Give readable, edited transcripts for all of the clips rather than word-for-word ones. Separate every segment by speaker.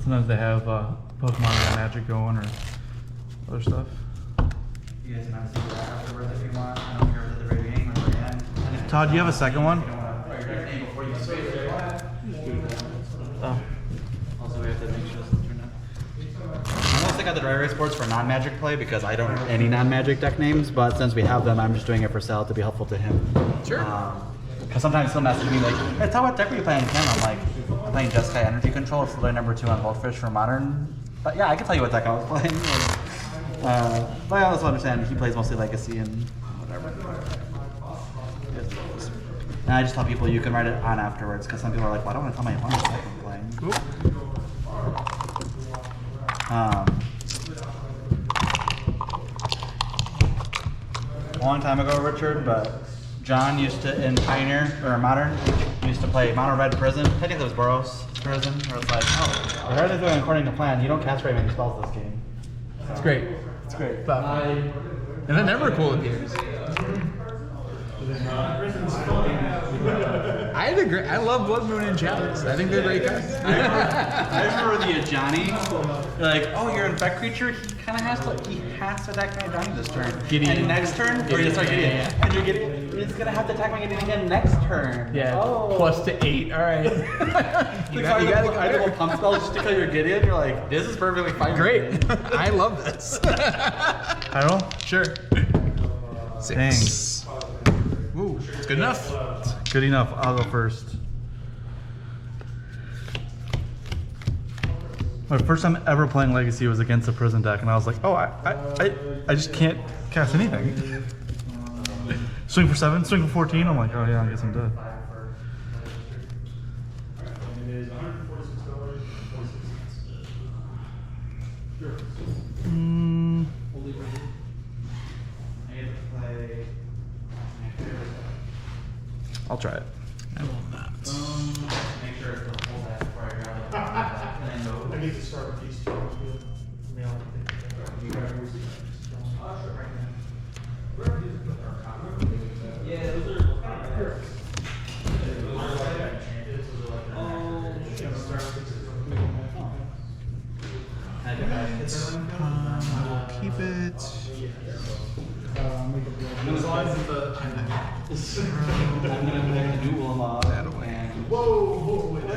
Speaker 1: sometimes they have Pokemon and Magic going or other stuff.
Speaker 2: You guys can have a secret afterwards if you want. I don't care at the very beginning or the end.
Speaker 1: Todd, do you have a second one?
Speaker 2: Oh. Also, we have to make sure this is turned on. I mostly got the dry erase boards for non-magic play because I don't know any non-magic deck names, but since we have them, I'm just doing it for Sal to be helpful to him.
Speaker 3: Sure.
Speaker 2: Because sometimes he'll message me like, hey, tell what deck are you playing? And I'm like, I'm playing Jeskai Energy Control. It's literally number 2 on Goldfish for Modern. But yeah, I can tell you what deck I was playing. But I also understand he plays mostly Legacy and whatever. And I just tell people you can write it on afterwards because some people are like, well, I don't want to tell my opponent what I'm playing.
Speaker 3: Cool.
Speaker 2: A long time ago, Richard, but John used to, in Pioneer, or Modern, used to play Mono Red Prison. I think it was Boros Prison, where it's like, oh, if everything's going according to plan, you don't cast very many spells this game. So,
Speaker 3: It's great.
Speaker 2: It's great.
Speaker 3: And then Evercool appears. I love Blood Moon and Chalice. I think they're great cards.
Speaker 2: I remember the Ajani. You're like, oh, you're an infect creature. He kind of has to attack my Ajani this turn.
Speaker 3: Gideon.
Speaker 2: And next turn, or you start Gideon.
Speaker 3: Yeah.
Speaker 2: And he's gonna have to attack my Gideon again next turn.
Speaker 3: Yeah.
Speaker 2: Oh.
Speaker 3: +8. All right.
Speaker 2: You got a pump spell just to kill your Gideon. You're like, this is perfectly fine.
Speaker 3: Great. I love this.
Speaker 1: I roll?
Speaker 3: Sure. 6. Ooh, it's good enough.
Speaker 1: Good enough. I'll go first. My first time ever playing Legacy was against a prison deck, and I was like, oh, I just can't cast anything. Swing for 7, swing for 14. I'm like, oh yeah, I guess I'm dead. I'll try it.
Speaker 3: I will not.
Speaker 2: Make sure it's the full deck before I grab it.
Speaker 4: I need to start with these two.
Speaker 3: I will keep it.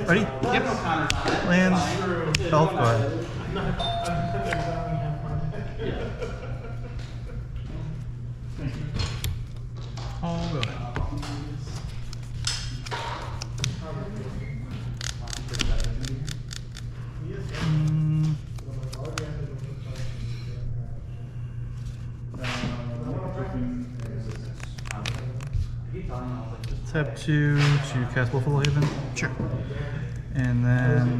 Speaker 1: Ready?
Speaker 3: Yep.
Speaker 1: Lands. Elf card.
Speaker 3: I'll go ahead.
Speaker 1: Tap 2 to cast Buffalo Haven.
Speaker 3: Sure.
Speaker 1: And then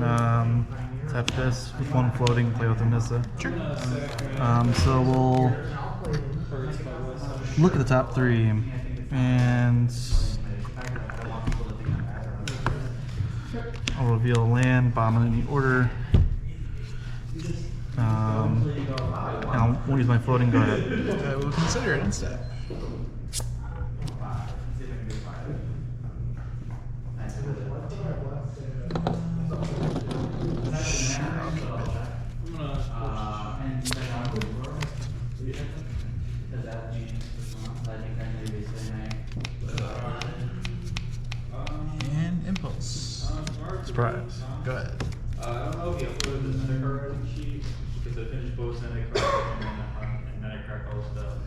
Speaker 1: tap this with 1 floating, play with Nissa.
Speaker 3: Sure.
Speaker 1: So we'll look at the top 3 and I'll reveal a land, bottom in any order. And I won't use my floating, go ahead.
Speaker 3: I will consider it instead. And impulse.
Speaker 1: Surprise.
Speaker 3: Go ahead.
Speaker 4: I don't know if you uploaded this undercard sheet because I finished both Senate cards and then I cracked all the stuff.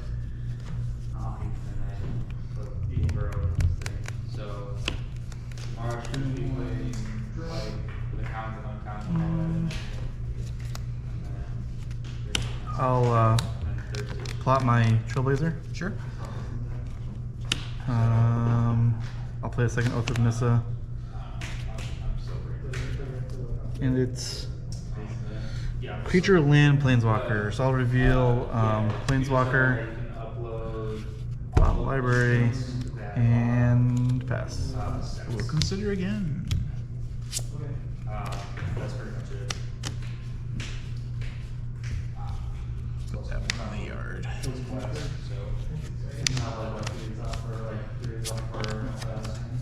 Speaker 4: So March should be playing like the counts and uncounts.
Speaker 1: I'll plot my Trailblazer.
Speaker 3: Sure.
Speaker 1: I'll play a second Oath of Nissa. And it's creature, land, planeswalker. So I'll reveal planeswalker, library, and pass.
Speaker 3: We'll consider again.
Speaker 4: That's pretty much it.
Speaker 3: Put that one in the yard.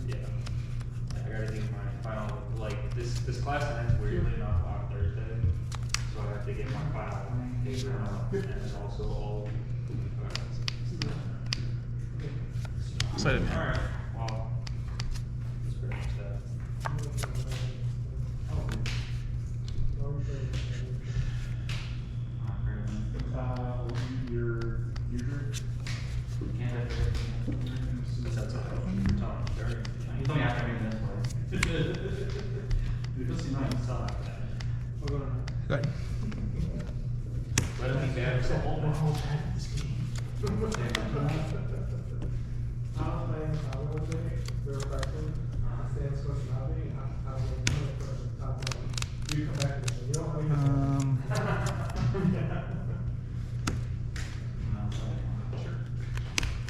Speaker 4: Yeah. I got everything in my final, like this This class ends weirdly enough on Thursday, so I have to get my final paper out, and then also all.
Speaker 3: Excited, man.
Speaker 4: Alright, well. That's pretty much that. That's all. You don't have to be this way. You'll see nothing sell after that.
Speaker 3: Go ahead.
Speaker 4: Let it be bad. It's a whole bad in this game.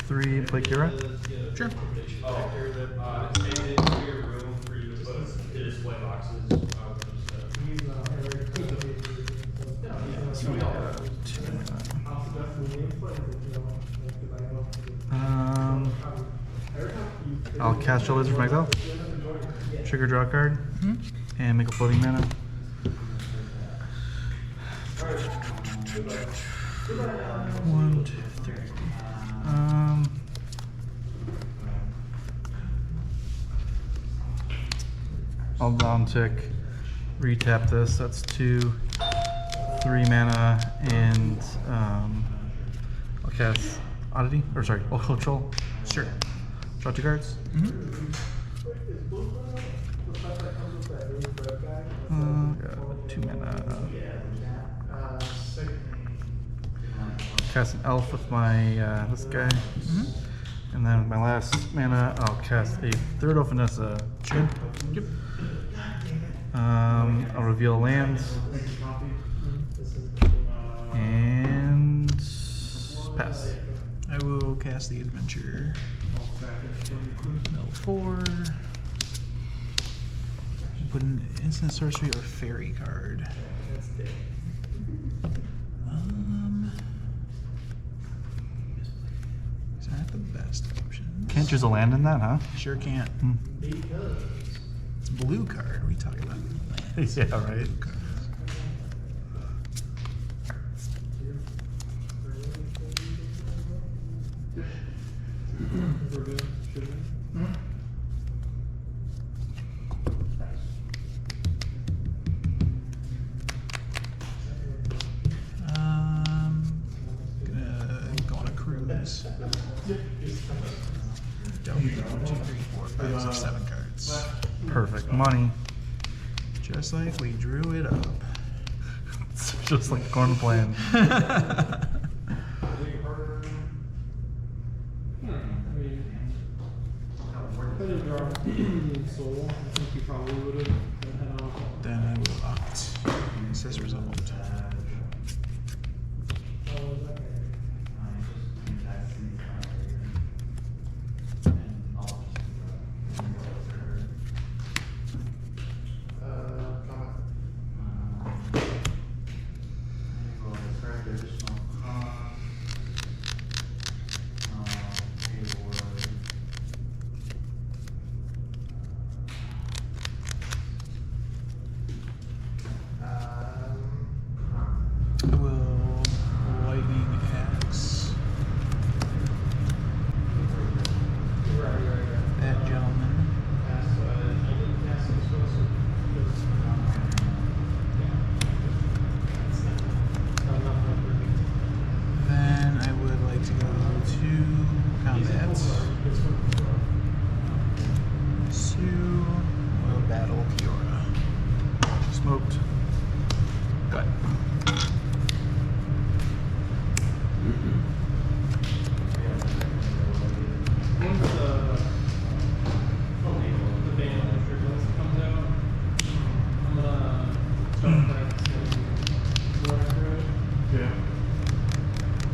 Speaker 1: Three, play Kira.
Speaker 3: Sure.
Speaker 4: Oh, it's made it clear room for you to put the display boxes.
Speaker 1: I'll cast a Lizard from exile. Trigger, draw a card, and make a floating mana. One, two, three. I'll down tick, retap this. That's 2, 3 mana, and I'll cast Oddity, or sorry, I'll control.
Speaker 3: Sure.
Speaker 1: Draw 2 cards. Got 2 mana. Cast an elf with my this guy, and then with my last mana, I'll cast a third elf Vanessa.
Speaker 3: Sure. Yep.
Speaker 1: I'll reveal lands and pass.
Speaker 3: I will cast the adventure. Mill 4. Put an instant sorcery or fairy card. Is that the best option?
Speaker 1: Can't choose a land in that, huh?
Speaker 3: Sure can't. It's a blue card. What are you talking about? Lands.
Speaker 1: Yeah, right.
Speaker 3: Gonna go on a cruise. Don't be 1, 2, 3, 4, 5, 6, 7 cards.
Speaker 1: Perfect money.
Speaker 3: Just like we drew it up.
Speaker 1: It's just like corn plan.
Speaker 3: Then I will opt. It says resolved. I will lightning axe that gentleman. Then I would like to go to combat. Sue will battle Kiora.
Speaker 1: Smoked.
Speaker 3: Good.
Speaker 1: Yeah.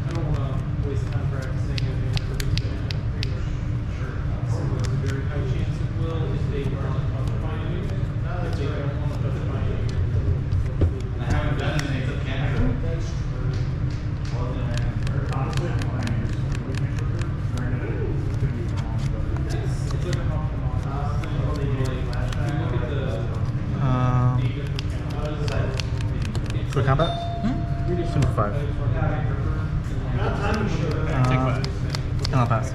Speaker 5: I don't want to waste time practicing it for this band. So there's a very high chance it will if they want to touch binding. If they don't want to touch binding,
Speaker 1: Go to combat? Super 5.
Speaker 3: Take 5.
Speaker 1: And I'll pass.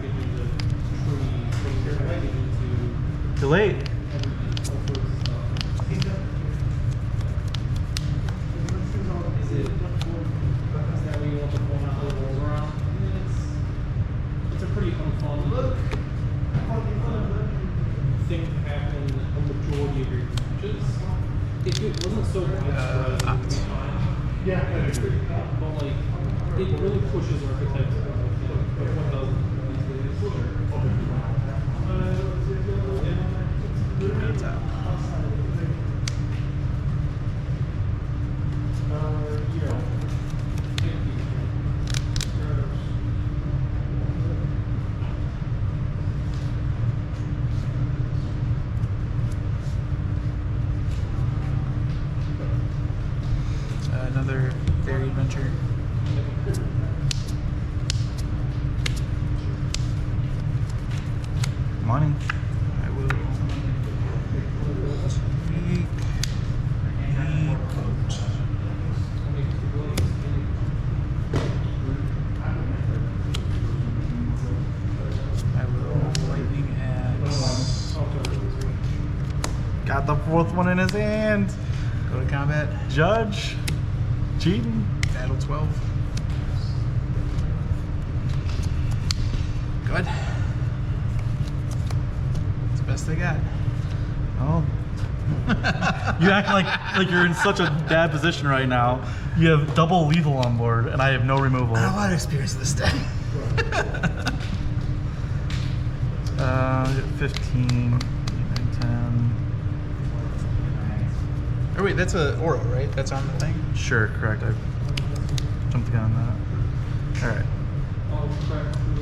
Speaker 1: Too late.
Speaker 5: It's a pretty unfun thing to happen a majority of your matches. If it wasn't so widespread, yeah, but like it really pushes archetypes of what does these days.
Speaker 3: Another fairy adventure.
Speaker 1: Money.
Speaker 3: I will take a boat. I will lightning axe.
Speaker 1: Got the 4th one in his hand.
Speaker 3: Go to combat.
Speaker 1: Judge. Cheating.
Speaker 3: Battle 12. Good. It's the best I got.
Speaker 1: Oh. You act like you're in such a bad position right now. You have double lethal on board, and I have no removal.
Speaker 3: I have a lot of experience this day.
Speaker 1: 15, 8, 9, 10.
Speaker 3: Oh wait, that's a aura, right? That's on the thing?
Speaker 1: Sure, correct. I jumped the gun on that. All right.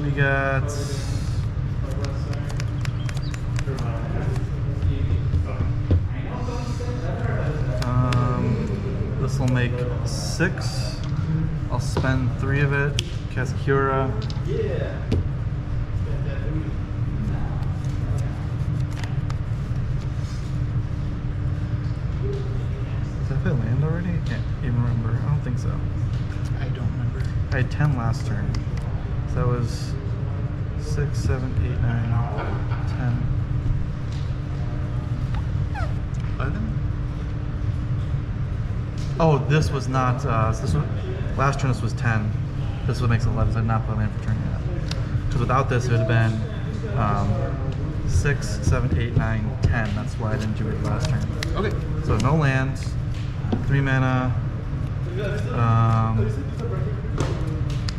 Speaker 1: We got. This will make 6. I'll spend 3 of it. Cast Cura. Did I play land already? I can't even remember. I don't think so.
Speaker 3: I don't remember.
Speaker 1: I had 10 last turn. So that was 6, 7, 8, 9, 10.
Speaker 3: 11?
Speaker 1: Oh, this was not. This was, last turn this was 10. This one makes 11. So I did not play land for turn yet. Because without this, it would have been 6, 7, 8, 9, 10. That's why I didn't do it last turn.
Speaker 3: Okay.
Speaker 1: So no lands, 3 mana. I'm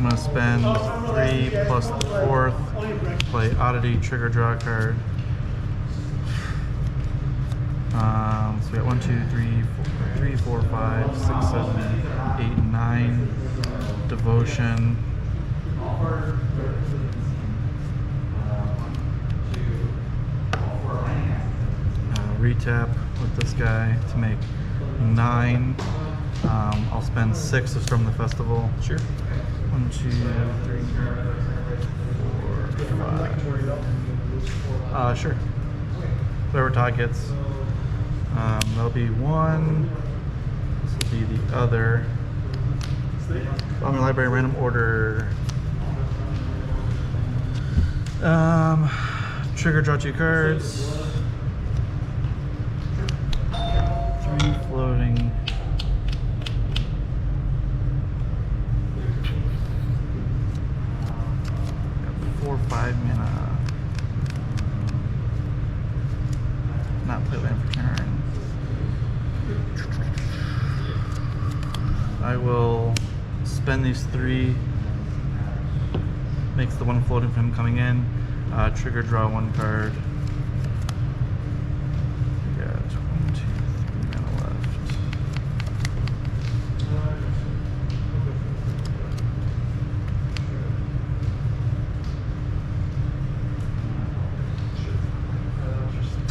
Speaker 1: gonna spend 3 plus the 4th. Play Oddity, trigger, draw a card. So we got 1, 2, 3, 4, 5, 6, 7, 8, 9. Devotion. Retap with this guy to make 9. I'll spend 6 of Storm the Festival.
Speaker 3: Sure.
Speaker 1: 1, 2, 3, 4, 5. Sure. Whatever Todd gets. There'll be 1. This will be the other. On the library random order. Trigger, draw 2 cards. 3 floating. Got 4, 5 mana. Not play land for turn. I will spend these 3. Makes the 1 floating from him coming in. Trigger, draw 1 card. We got 1, 2, 3 mana left.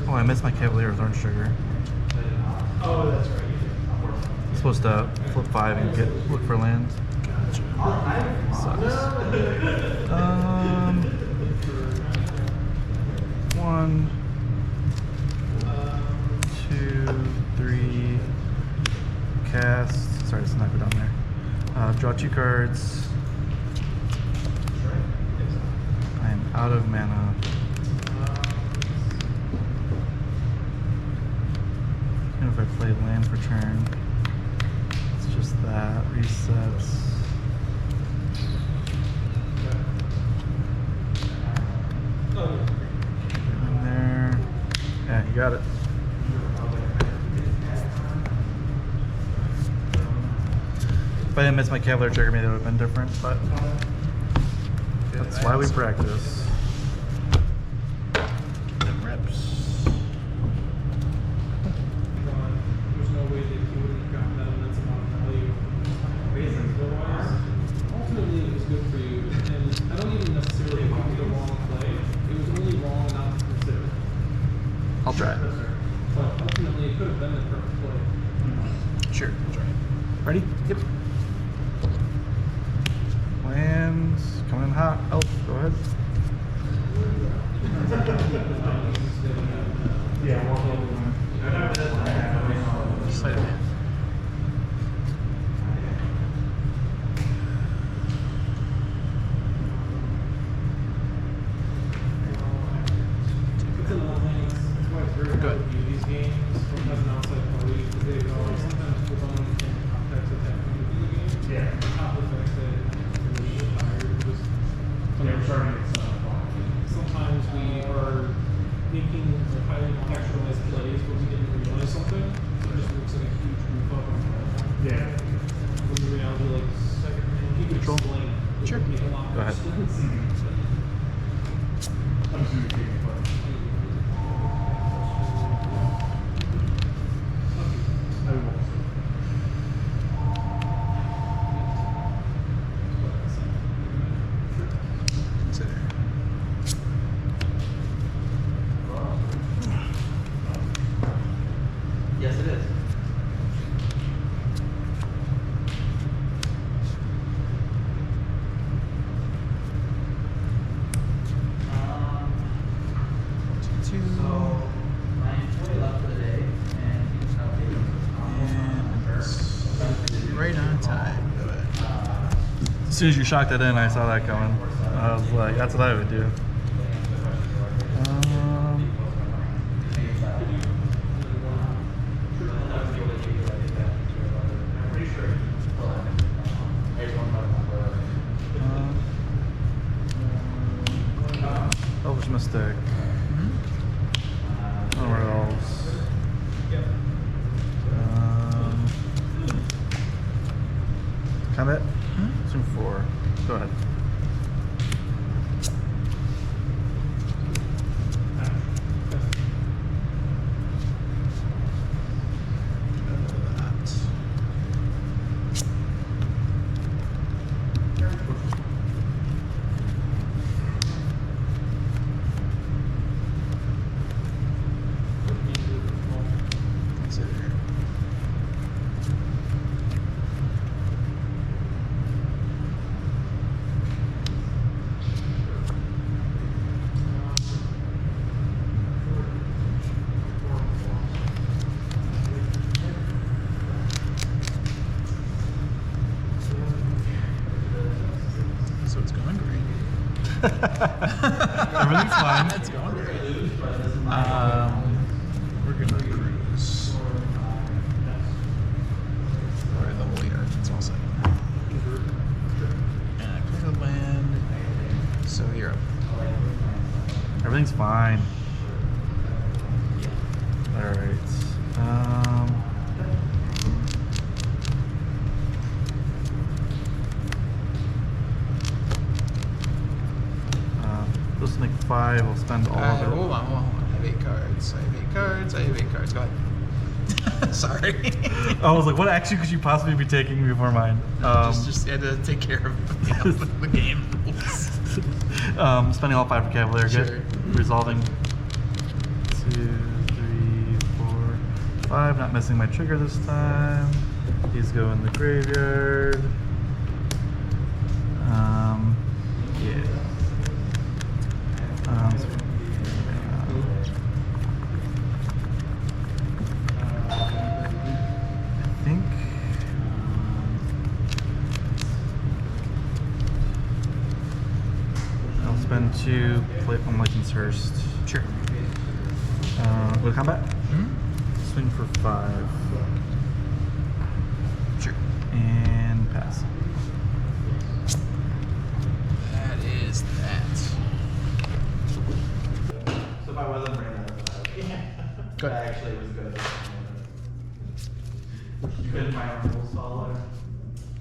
Speaker 1: Oh, I missed my Cavalier with Orange Trigger.
Speaker 5: Oh, that's right.
Speaker 1: I'm supposed to flip 5 and look for lands. Sucks. 1, 2, 3, cast. Sorry, let's not go down there. Draw 2 cards. I am out of mana. And if I play land for turn, it's just that. Resets. In there. Yeah, you got it. If I didn't miss my Cavalier trigger, maybe it would have been different, but that's why we practice.
Speaker 3: Them reps.
Speaker 5: There's no way that he wouldn't have gotten that immense amount of value. Otherwise, ultimately it was good for you, and I don't even necessarily think it was the wrong play. It was only wrong not to consider.
Speaker 1: I'll try it.
Speaker 5: But ultimately it could have been the perfect play.
Speaker 3: Sure, that's right.
Speaker 1: Ready? Yep. Lands coming in hot. Oh, go ahead.
Speaker 3: Sleight of hand.
Speaker 5: It's another thing. It's why it's very hard
Speaker 3: Good.
Speaker 5: to view these games as an outside party because they go sometimes people don't understand the context of that point of view game.
Speaker 4: Yeah.
Speaker 5: On top of the fact that when we get tired, just sometimes we are making highly contextualized plays where we didn't realize something. So it just looks like a huge goof up on the
Speaker 4: Yeah.
Speaker 5: when in reality, like, if you could explain it, it
Speaker 3: Sure.
Speaker 5: would make a lot
Speaker 1: Go
Speaker 5: more
Speaker 1: ahead.
Speaker 5: sense.
Speaker 4: I'm assuming you can play. I will.
Speaker 3: Consider.
Speaker 2: Yes, it is.
Speaker 3: Two.
Speaker 2: I'm fully left for the day, and you can
Speaker 3: And right on time. Go ahead.
Speaker 1: As soon as you shocked it in, I saw that coming. I was like, that's what I would do. Elvish Mystic. Nowhere else. Combat? Zoom 4. Go ahead.
Speaker 3: Consider. So it's going great.
Speaker 1: Everything's fine.
Speaker 3: It's going great. We're gonna cruise. Or the whole yard. It's all set. And I click a land. So you're up.
Speaker 1: Everything's fine. Alright. Let's make 5. I'll spend all of it.
Speaker 3: Hold on. I have 8 cards. I have 8 cards. Go ahead. Sorry.
Speaker 1: I was like, what action could you possibly be taking before mine?
Speaker 3: just had to take care of the game rules.
Speaker 1: Spending all 5 for Cavalier.
Speaker 3: Sure.
Speaker 1: Good. Resolving 2, 3, 4, 5. Not missing my trigger this time. These go in the graveyard. Yeah. I think spend 2, play on Lycanshurst.
Speaker 3: Sure.
Speaker 1: Go to combat?
Speaker 3: Mm-hmm.
Speaker 1: Swing for 5.
Speaker 3: Sure.
Speaker 1: And pass.
Speaker 3: That is that.
Speaker 2: So if I wasn't bringing that up,
Speaker 3: Good.
Speaker 2: that actually was good. You couldn't find a rules follow.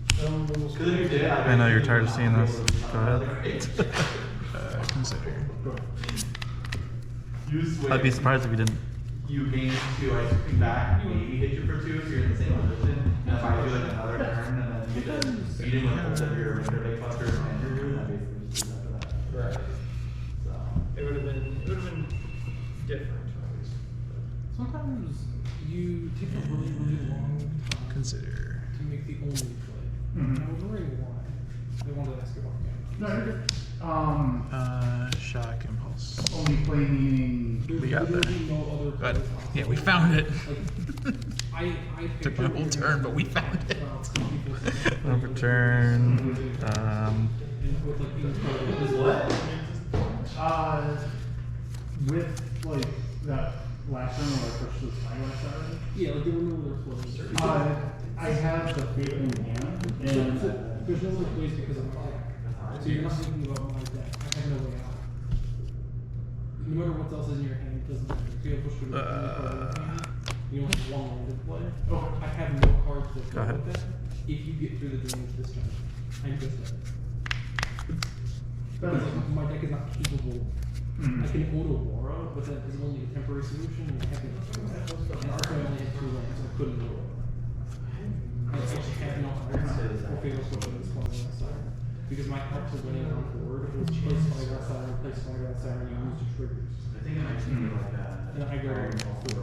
Speaker 2: Because if you did,
Speaker 1: I know you're tired of seeing this. Go ahead.
Speaker 3: Consider.
Speaker 1: I'd be surprised if you didn't.
Speaker 2: You gain 2, I swing back, maybe hit you for 2, so you're in the same position. And if I do like another turn, and then you just beat him with both of your winter bait clusters and your room, that basically just after that.
Speaker 4: Right.
Speaker 2: So.
Speaker 4: It would have been different, obviously.
Speaker 5: Sometimes you take a really, really long time
Speaker 3: Consider.
Speaker 5: to make the only play.
Speaker 6: Mhm.
Speaker 5: And I was wondering why. I wanted to ask you about that.
Speaker 6: No, you're good.
Speaker 3: Shock impulse.
Speaker 6: Only play meaning.
Speaker 5: There's
Speaker 3: We got
Speaker 5: literally
Speaker 3: there.
Speaker 5: no other play
Speaker 3: Good.
Speaker 5: possible.
Speaker 3: Yeah, we found it.
Speaker 5: Like, I
Speaker 3: Took my whole turn, but we found it.
Speaker 1: Over turn.
Speaker 6: With like that last turn where I pushed the spyglass siren,
Speaker 5: Yeah, like there were no other plays.
Speaker 6: I had the fate in hand, and
Speaker 5: There's no other plays because of my deck. So you're not thinking about my deck. I have no way out. No matter what else is in your hand, it doesn't matter. If you have push to the hand, you only have one land to play.
Speaker 6: Oh.
Speaker 5: I have no cards that
Speaker 1: Go
Speaker 5: go
Speaker 1: ahead.
Speaker 5: with that. If you get through the drainage this turn, I'm just dead. Because like, my deck is not capable. I can auto Aurora, but that is only a temporary solution. And I can, and also I only had 2 lands, so I couldn't do it. I just had no cards or favorite push on this one side. Because my help to winning on board was play Spyglass Siren, play Spyglass Siren, you lose the triggers.
Speaker 2: I think it might be like that.
Speaker 5: And I go 4.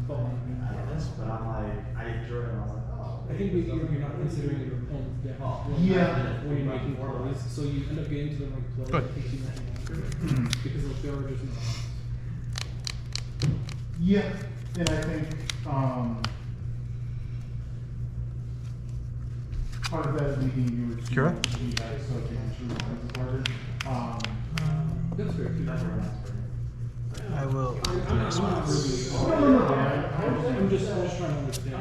Speaker 5: But
Speaker 2: But I'm like, I drew it and I was like, oh.
Speaker 5: I think maybe you're not considering your opponent's deck
Speaker 6: Yeah.
Speaker 5: when you're making plays, so you end up getting to the right play.
Speaker 3: Good.
Speaker 5: I think you might be because like, there are just not.
Speaker 6: yeah, and I think part of that is making you
Speaker 1: Kira?
Speaker 6: feedback so it can through lines apart.
Speaker 5: That's fair too.
Speaker 2: That's where that's for.
Speaker 3: I will.
Speaker 5: I'm not really. I'm just trying to understand.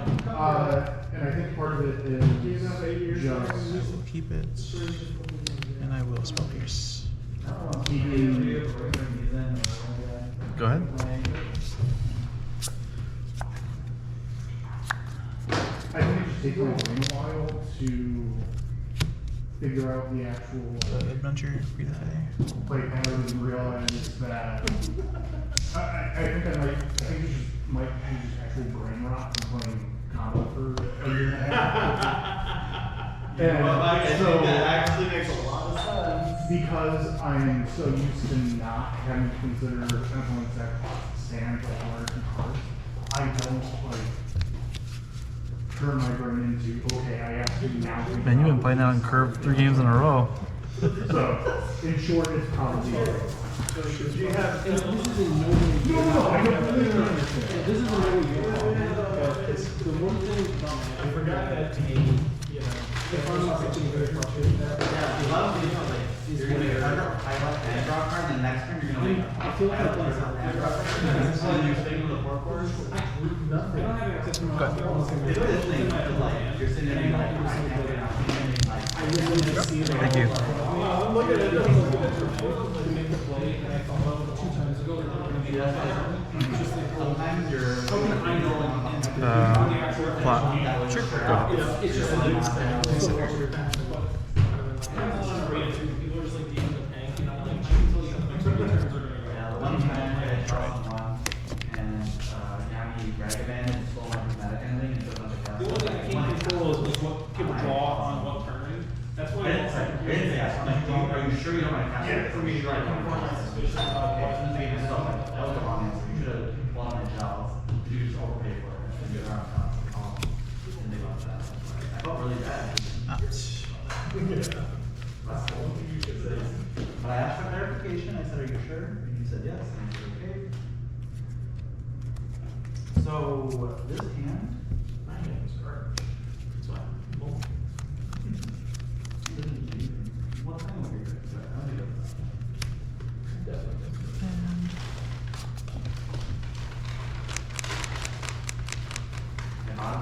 Speaker 6: And I think part of it is just
Speaker 3: Keep it. And I will spell pierce.
Speaker 6: keeping.
Speaker 1: Go ahead.
Speaker 6: I think it just takes my brain a while to figure out the actual
Speaker 3: Adventure, free the Fae.
Speaker 6: play patterns and realize that I think I think you just might use actual brain rot from playing combo for a year and a half. And so
Speaker 2: actually makes a lot of sense.
Speaker 6: because I'm so used to not having to consider opponents that stand like 1 or 2 cards, I don't like turn my brain into okay, I have to now.
Speaker 1: Man, you've been playing that on curve 3 games in a row.
Speaker 6: So, in short, it's probably.
Speaker 5: And this is in no way.
Speaker 6: No, I don't understand.
Speaker 5: Yeah, this is in no way your fault. The one thing about my, I forgot that if I'm not something very frustrating,
Speaker 2: Yeah, a lot of these are like, you're gonna get a highlight and draw card, and the next turn you're gonna like.
Speaker 5: I feel like I play
Speaker 2: and draw card, and then you're sitting with the 4 cards.
Speaker 5: I don't have access to my
Speaker 2: It's really this thing, because like, you're sitting there and you're like, I can't get out, and like.
Speaker 5: I really need to see it.
Speaker 1: Thank you.
Speaker 5: Look at it. To make the play, and I thought about it 2 times ago. They're not gonna be that bad. It's just like,
Speaker 2: Sometimes you're.
Speaker 5: how can I know when
Speaker 1: Plot. Sure. Go ahead.
Speaker 5: it's just like so frustrating. But people are just like the end of the tank, you know, like I can tell you my turns are gonna go.
Speaker 2: Yeah, the one time I tried one, and, Yami Ragavan and stole my dramatic ending, and so much of
Speaker 5: The only thing I can't control is like what people draw on what turn. That's why
Speaker 2: I didn't say, I'm like, are you sure you don't want to cast it? For me, right, I'm not suspicious about okay, so like, that was the wrong answer, you should have bought my gels, you just overpay for it, and get around top, and they got that, I felt really bad. But I asked for clarification, I said, are you sure? And he said, yes, and I said, okay. So, this hand,
Speaker 4: My hand was garbage. That's why. Well,
Speaker 2: what time were you? I don't think At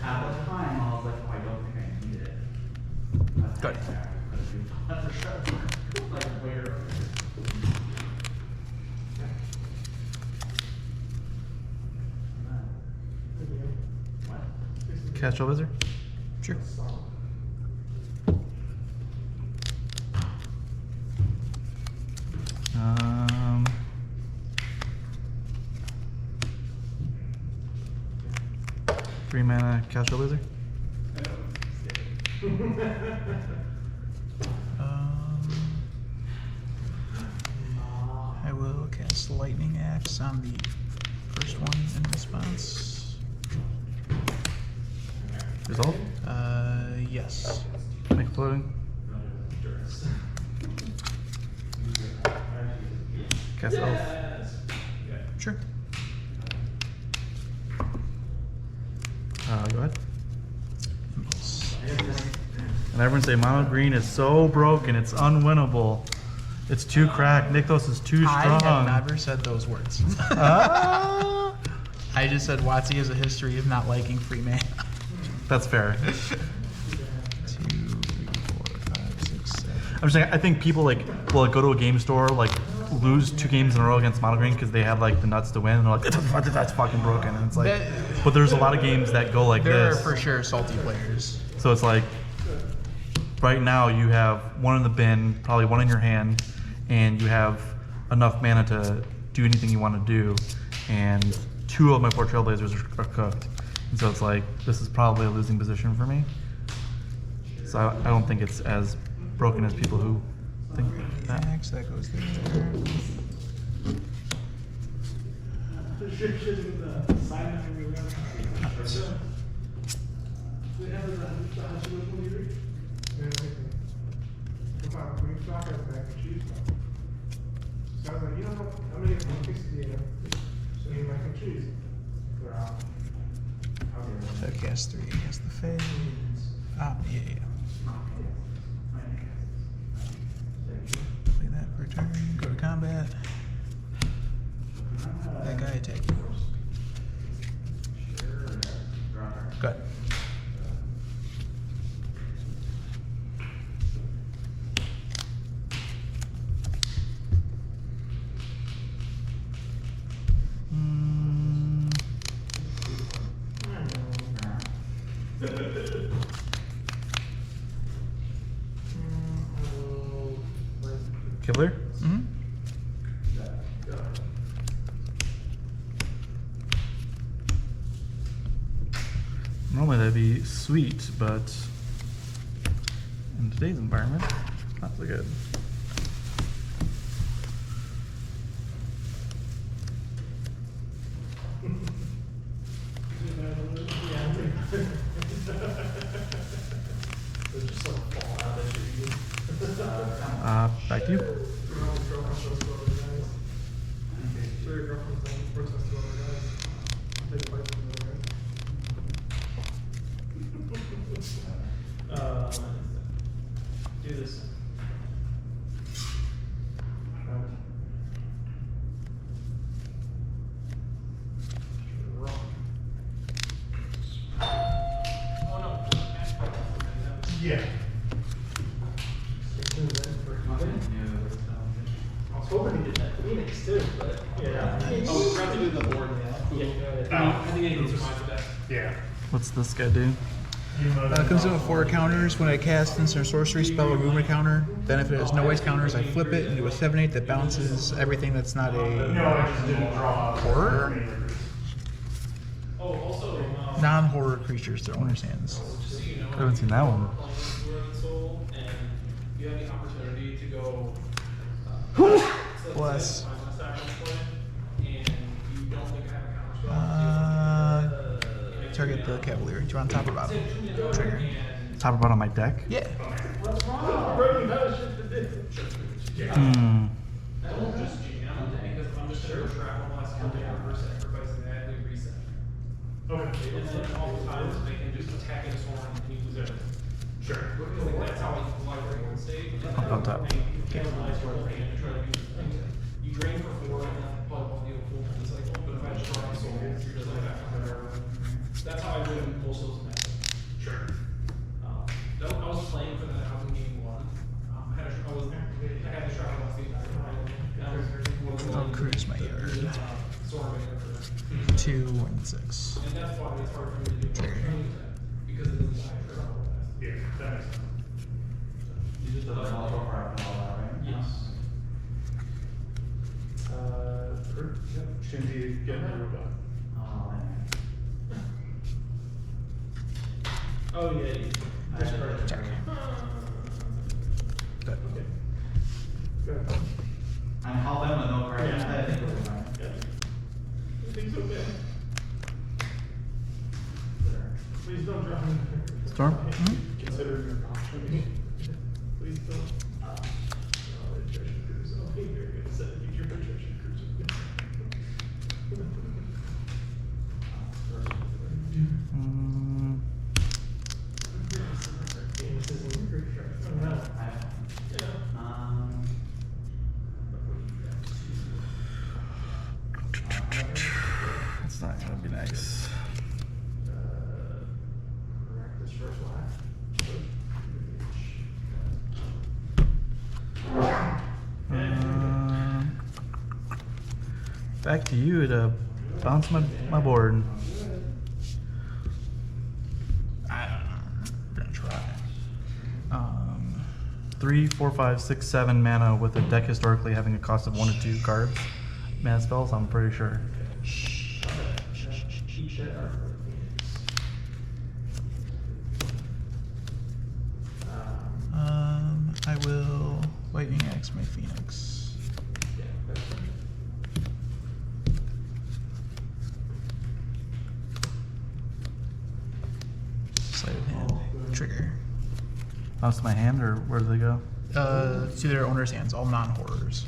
Speaker 2: the time, I was like, oh, I don't think I need it.
Speaker 3: Good.
Speaker 2: Like, where?
Speaker 1: Cast your wizard.
Speaker 3: Sure.
Speaker 1: Um, three mana, cast your wizard.
Speaker 3: I will cast Lightning Axe on the first one in response.
Speaker 1: Resolve.
Speaker 3: Yes.
Speaker 1: Make floating. Cast elf.
Speaker 3: Sure.
Speaker 1: Go ahead.
Speaker 3: Impulse.
Speaker 1: And everyone say mono green is so broken, it's unwinnable. It's too cracked. Nykthos is too strong.
Speaker 3: I have never said those words.
Speaker 1: Ah,
Speaker 3: I just said WotC has a history of not liking free mana.
Speaker 1: that's fair.
Speaker 3: 2, 3, 4, 5, 6, 7.
Speaker 1: I'm just saying, I think people like will like, go to a game store, like lose 2 games in a row against mono green because they have like the nuts to win, and they're like, that's fucking broken. And it's like,
Speaker 3: That-
Speaker 1: but there's a lot of games that go like
Speaker 3: There
Speaker 1: this.
Speaker 3: are for sure salty players.
Speaker 1: So it's like, right now you have 1 in the bin, probably 1 in your hand, and you have enough mana to do anything you want to do. And 2 of my 4 Trailblazers are cooked. And so it's like, this is probably a losing position for me. So I don't think it's as broken as people who think that.
Speaker 3: Max, that goes there.
Speaker 6: So I was like, you know what, I'm gonna get one piece of data, so you mac and cheese. They're out.
Speaker 3: So I cast 3 against the Fae. Yeah. Play that for a turn. Go to combat. That guy attack you. Good.
Speaker 1: Kibler?
Speaker 3: Mm-hmm.
Speaker 1: Normally that'd be sweet, but in today's environment, not so good. Back to you.
Speaker 5: Do this.
Speaker 6: Yeah. I was hoping he did that Phoenix too, but yeah.
Speaker 5: Oh, we forgot to do the board. I think it needs to survive the deck.
Speaker 6: Yeah.
Speaker 1: What's this guy do?
Speaker 3: Consume with 4 counters. When I cast instant or sorcery spell or movement counter, then if it has no waste counters, I flip it into a 7/8 that bounces everything that's not
Speaker 6: No,
Speaker 3: a
Speaker 6: I just didn't draw.
Speaker 3: horror.
Speaker 5: Oh, also,
Speaker 3: Non-horror creatures to owner's hands.
Speaker 5: just so you know,
Speaker 1: I haven't seen that one.
Speaker 5: Soul, and you have the opportunity to go.
Speaker 3: Bless.
Speaker 5: And you don't think I have a counter spell.
Speaker 3: Target the Cavalier. Do you want top or bottom? Trigger.
Speaker 1: Top about on my deck?
Speaker 3: Yeah.
Speaker 1: Hmm.
Speaker 5: I won't just jam because I'm just gonna go trap one last counter for sacrificing that and reset.
Speaker 6: Okay.
Speaker 5: And then oftentimes they can just attack into Swarm and you lose everything.
Speaker 6: Sure.
Speaker 5: Because like that's how you library one state.
Speaker 1: Up on top.
Speaker 5: You analyze your whole hand and try to use things. You drain for 4 and then probably won't deal full cycle, but if I just draw a soul, you're most of those matter.
Speaker 6: Sure.
Speaker 5: I was playing for that housing game 1. I had to travel last the entire time.
Speaker 3: I'll cruise my yard.
Speaker 5: So I'm there for
Speaker 3: 2 and 6.
Speaker 5: and that's why it's hard for me to do
Speaker 3: Trigger.
Speaker 5: because it doesn't die for all that.
Speaker 6: Yeah, that makes sense.
Speaker 2: You just put the knowledge over and all that, right?
Speaker 5: Yes.
Speaker 6: Shinji, get the robot.
Speaker 2: Oh, man.
Speaker 5: Oh yeah.
Speaker 3: Check. Good.
Speaker 6: Okay. Good.
Speaker 2: I'm helping with no correction.
Speaker 6: Yeah.
Speaker 2: I think we'll be fine.
Speaker 6: I think so, man. Please don't drop me.
Speaker 1: Storm?
Speaker 6: Consider your option. Please don't. Attrition cruise. Okay, very good. Set a future attrition cruise.
Speaker 1: Mm, that's not gonna be nice.
Speaker 6: Practice first
Speaker 1: Back to you to bounce my board.
Speaker 3: I don't know. I'm gonna try.
Speaker 1: 3, 4, 5, 6, 7 mana with a deck historically having a cost of 1 to 2 cards. Mana spells, I'm pretty sure.
Speaker 3: I will Lightning Axe my Phoenix. Sleight of hand. Trigger.
Speaker 1: Bounce to my hand, or where do they go?
Speaker 3: To their owner's hands, all non-horrors.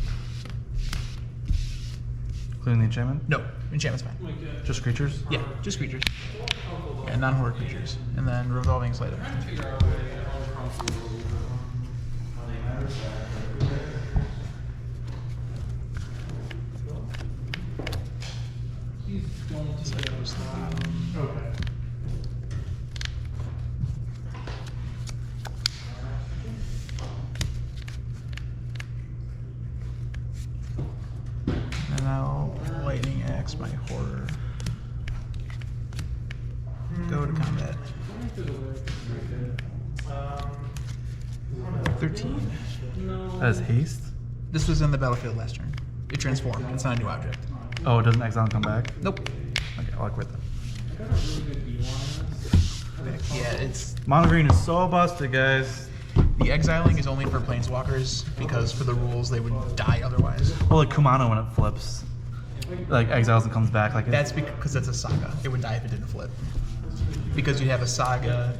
Speaker 1: Including the enchantment?
Speaker 3: No, enchantment's fine.
Speaker 1: Just creatures?
Speaker 3: Yeah, just creatures. Yeah, non-horror creatures. And then revolving sleight of hand.
Speaker 5: He's going to
Speaker 3: Like I was thinking.
Speaker 6: Okay.
Speaker 3: And I'll lightning axe my horror. Go to combat. 13.
Speaker 1: As haste?
Speaker 3: This was in the battlefield last turn. It transformed. It's not a new object.
Speaker 1: Oh, it doesn't exile and come back?
Speaker 3: Nope.
Speaker 1: Okay, I'll quit that.
Speaker 5: I got a really good deal on this.
Speaker 3: Yeah, it's
Speaker 1: Mono green is so busted, guys.
Speaker 3: the exiling is only for planeswalkers because for the rules they would die otherwise.
Speaker 1: Well, like Kumano when it flips. Like exiles and comes back. Like
Speaker 3: That's because that's a saga. It would die if it didn't flip. Because you'd have a saga.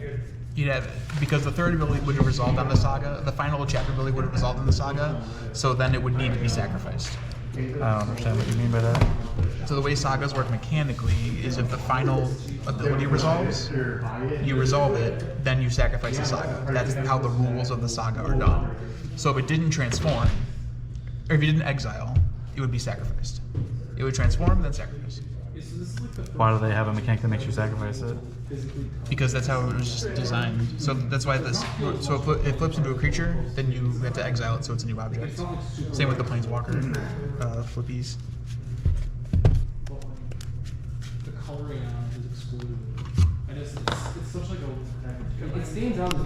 Speaker 3: Because the third ability would have resolved on the saga. The final chapter ability would have resolved on the saga. So then it would need to be sacrificed.
Speaker 1: I don't understand what you mean by that.
Speaker 3: So the way sagas work mechanically is if the final ability resolves, you resolve it, then you sacrifice the saga. That's how the rules of the saga are done. So if it didn't transform, or if you didn't exile, it would be sacrificed. It would transform, then sacrifice.
Speaker 1: Why do they have a mechanic that makes you sacrifice it?
Speaker 3: Because that's how it was designed. So that's why this. So it flips into a creature, then you have to exile it, so it's a new object. Same with the planeswalker flippies.
Speaker 5: The coloring on it is excluded. And it's such like a. It stands out as